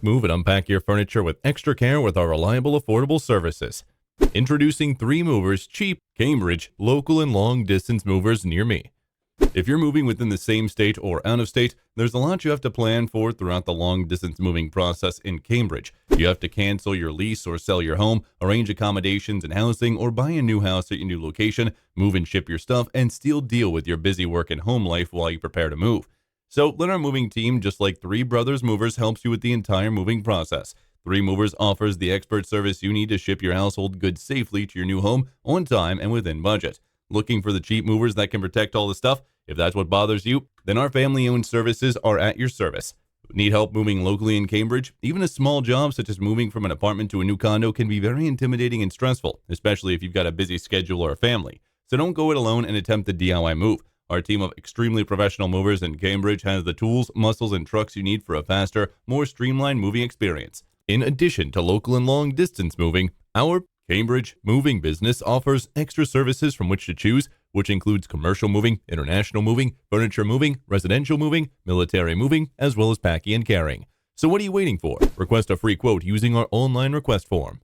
Move and unpack your furniture with extra care with our reliable, affordable services. Introducing 3 movers, cheap, Cambridge, local and long-distance movers near me. If you're moving within the same state or out of state, there's a lot you have to plan for throughout the long-distance moving process in Cambridge. You have to cancel your lease or sell your home, arrange accommodations and housing, or buy a new house at your new location, move and ship your stuff, and still deal with your busy work and home life while you prepare to move. So let our moving team, just like 3 Brothers Movers, helps you with the entire moving process. 3 Movers offers the expert service you need to ship your household goods safely to your new home on time and within budget. Looking for the cheap movers that can protect all the stuff? If that's what bothers you, then our family-owned services are at your service. Need help moving locally in Cambridge? Even a small job such as moving from an apartment to a new condo can be very intimidating and stressful, especially if you've got a busy schedule or a family. So don't go it alone and attempt the DIY move. Our team of extremely professional movers in Cambridge has the tools, muscles, and trucks you need for a faster, more streamlined moving experience. In addition to local and long-distance moving, our Cambridge moving business offers extra services from which to choose, which includes commercial moving, international moving, furniture moving, residential moving, military moving, as well as packing and carrying. So what are you waiting for? Request a free quote using our online request form.